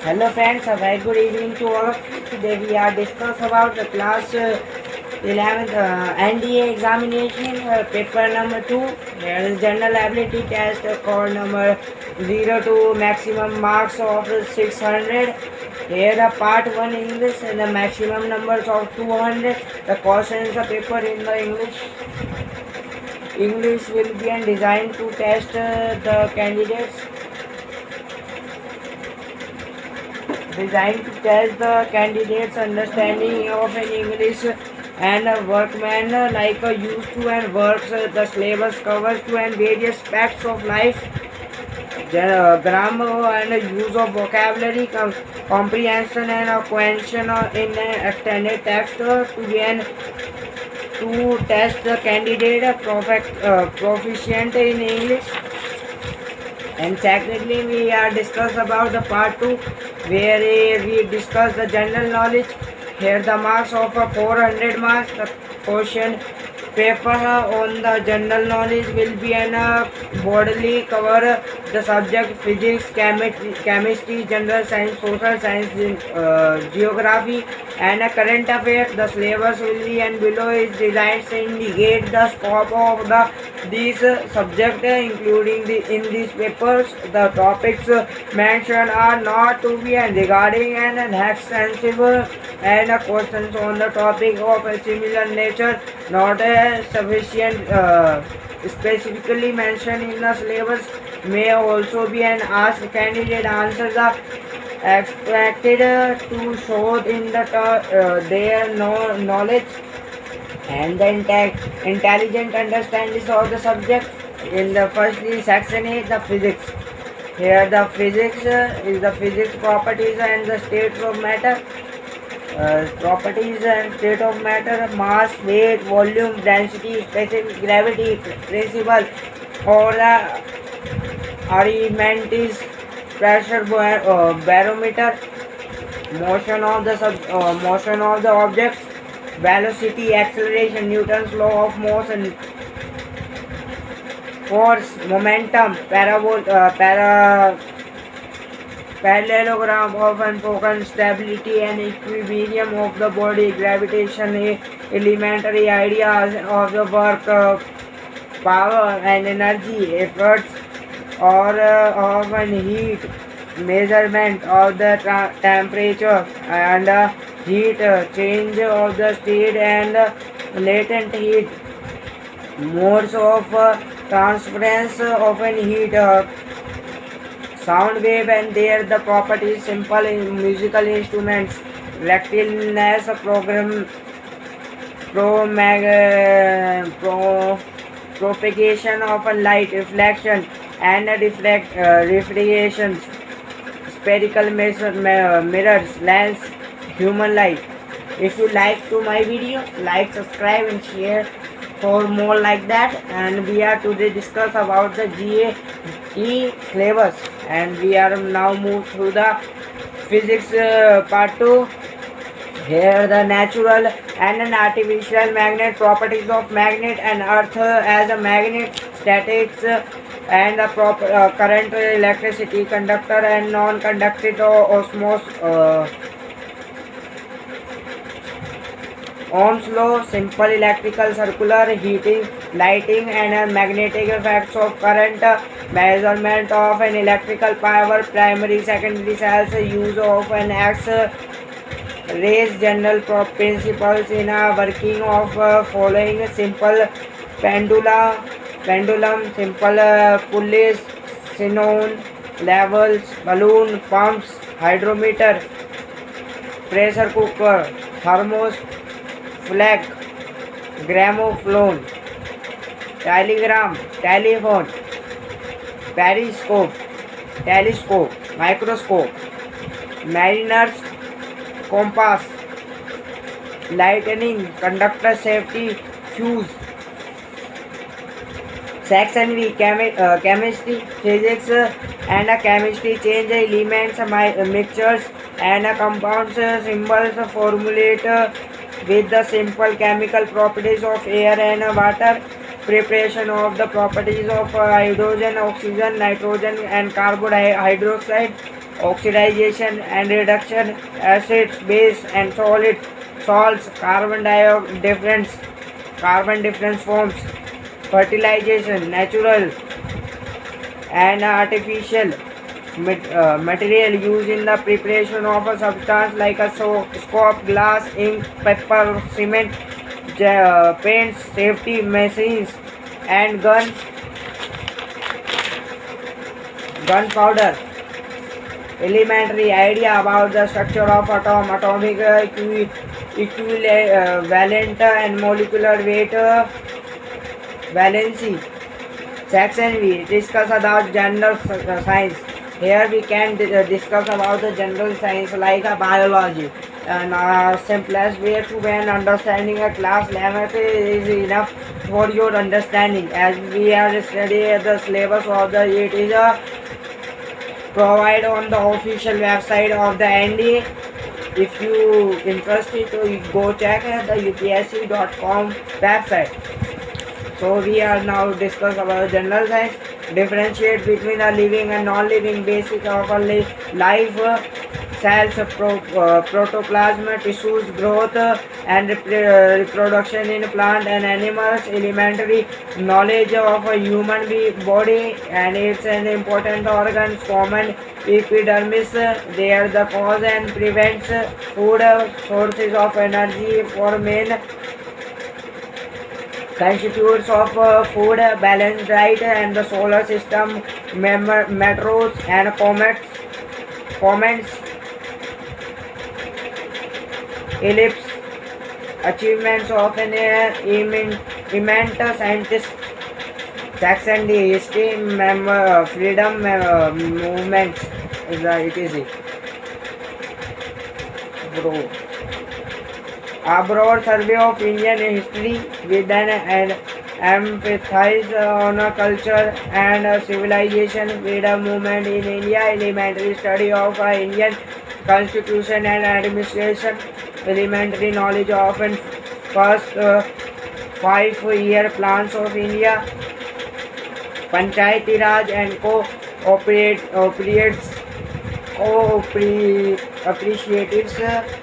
Hello friends, a very good evening to all of you. Today we are discuss about the class 11th NDA examination, paper number 2. Here is general ability test, call number 02, maximum marks of 600. Here the part 1 English and the maximum numbers of 200. The questions of paper in the English will be designed to test the candidates. Designed to test the candidate's understanding of an English and a workman used to and works. The syllabus covers to and various aspects of life, grammar and use of vocabulary, comprehension and comprehension in extended text to test the candidate proficient in English. And secondly, we are discuss about the part 2 where we discuss the general knowledge. Here the marks of 400 marks. The question paper on the general knowledge will be broadly cover the subject physics, chemistry, general science, social science, geography and current affairs. The syllabus will be and below is designed to indicate the scope of these subjects, including in these papers. The topics mentioned are not to be regarding an extensive and questions on the topic of a similar nature not sufficient specifically mentioned in the syllabus may also be an asked candidate answers are expected to show in their knowledge and the intelligent understanding of the subject. In the firstly section A, the physics. Here the physics is the physics properties and the states of matter. Properties and state of matter, mass, weight, volume, density, specific gravity principle, or the Archimedes pressure barometer, motion of the objects, velocity, acceleration, Newton's law of motion, force, momentum, parallelogram of unbroken stability and equilibrium of the body, gravitation, elementary ideas of the work, power and energy, efforts or of heat, measurement of the temperature and heat, change of the state and latent heat, modes of transference of an heat, sound wave and their the properties, simple musical instruments, rectilineous propagation of a light, reflection and refractions, spherical mirrors, lens, human life. If you like to my video, like, subscribe and share for more like that. And we are today discuss about the GAE syllabus and we are now move through the physics part 2. Here the natural and an artificial magnet, properties of magnet and earth as a magnet, statics and the current, electricity, conductor and non-conductor osmosis, Ohm's law, simple electrical circular heating, lighting and magnetic effects of current, measurement of an electrical power, primary, secondary cells, use of an X rays, general principles in working of following simple pendulum, simple pulleys, xenon, levels, balloon, pumps, hydrometer, pressure cooker, thermos, flag, gramophone, telegram, telephone, periscope, telescope, microscope, mariner's compass, lightning, conductor, safety, fuse. Section V, chemistry, physics and chemistry, change elements, mixtures and compounds, symbols, formulate with the simple chemical properties of air and water, preparation of the properties of hydrogen, oxygen, nitrogen and carbon hydroxide, oxidation and reduction, acids, base and solid salts, carbon difference forms, fertilization, natural and artificial material used in the preparation of a substance like a scope, glass, ink, pepper, cement, paints, safety machines, and gunpowder. Elementary idea about the structure of atom, atomic equivalent and molecular weight valency. Section we discuss about general science. Here we can discuss about the general science like biology. And simplest way to when understanding a class 11th is enough for your understanding. As we are studying the syllabus of the it is provide on the official website of the NDA. If you interested, so you go check at the upsc.com website. So we are now discuss about general science. Differentiate between a living and non-living basic of a life cells, protoplasm, tissues, growth and reproduction in plant and animals, elementary knowledge of a human body and it's an important organ, common epidermis, they are the cause and prevents food sources of energy for men, constitutes of food, balanced diet and the solar system, meteors and comets, ellipse, achievements of an immense scientist. Section D, history, freedom movements. It is it. Bro. A broad survey of Indian history with an emphasis on culture and civilization, freedom movement in India, elementary study of Indian constitution and administration, elementary knowledge of first 5-year plans of India, Panchayati Raj and appreciatives,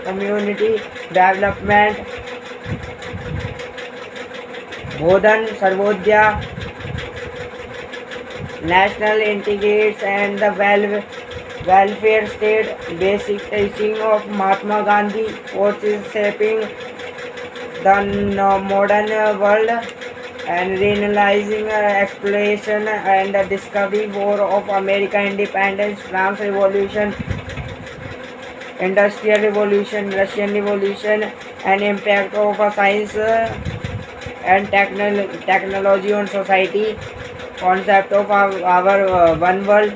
community development, Bodhan Sarvodaya, national integrates and the welfare state, basic teaching of Mahatma Gandhi, forces shaping the modern world and realizing exploration and the discovery war of American independence, France revolution, industrial revolution, Russian revolution and impact of science and technology on society, concept of our one world,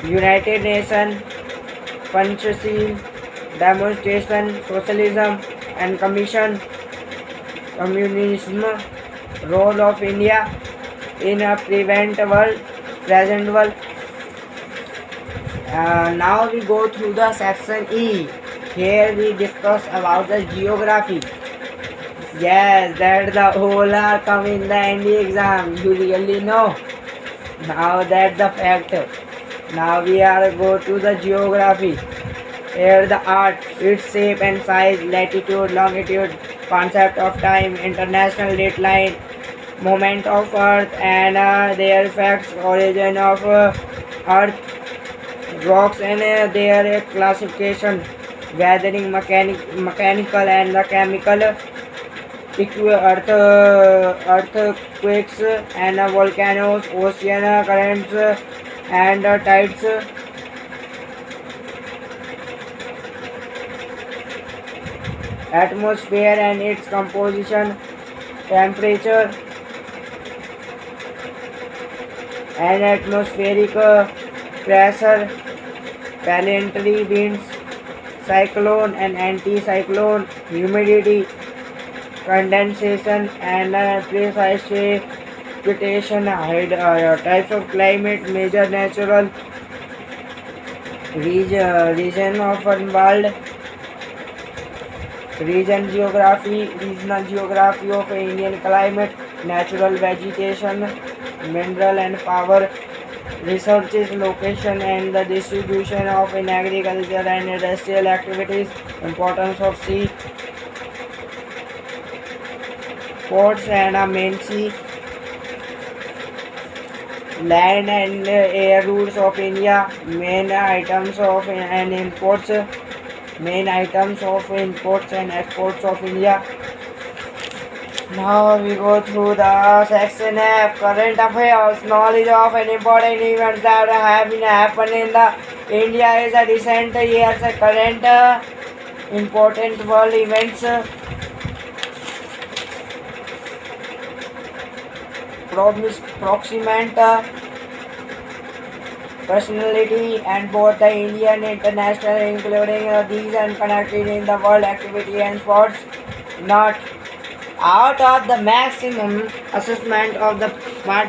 United Nations, Panchasheel, demonstration, socialism and communism, role of India in a present world. Now we go through the section E. Here we discuss about the geography. Yes, that the whole are come in the ND exam. You really know. Now that's the fact. Now we are go to the geography. Here the art, its shape and size, latitude, longitude, concept of time, international dateline, movement of Earth and their effects, origin of Earth, rocks and their classification, gathering mechanical and the chemical, earthquakes and volcanoes, ocean currents and tides. Atmosphere and its composition, temperature and atmospheric pressure, planetary winds, cyclone and anticyclone, humidity, condensation and precipitation, types of climate, major natural region of world, regional geography of Indian climate, natural vegetation, mineral and power researches location and the distribution of in agriculture and industrial activities, importance of sea ports and a main sea, land and air routes of India, main items of and imports, main items of imports and exports of India. Now we go through the section F, current affairs, knowledge of an important events that have been happened in the India is a recent years, current important world events, proximate personality and both the Indian and international including these and connected in the world activity and sports. Not out of the maximum assessment of the part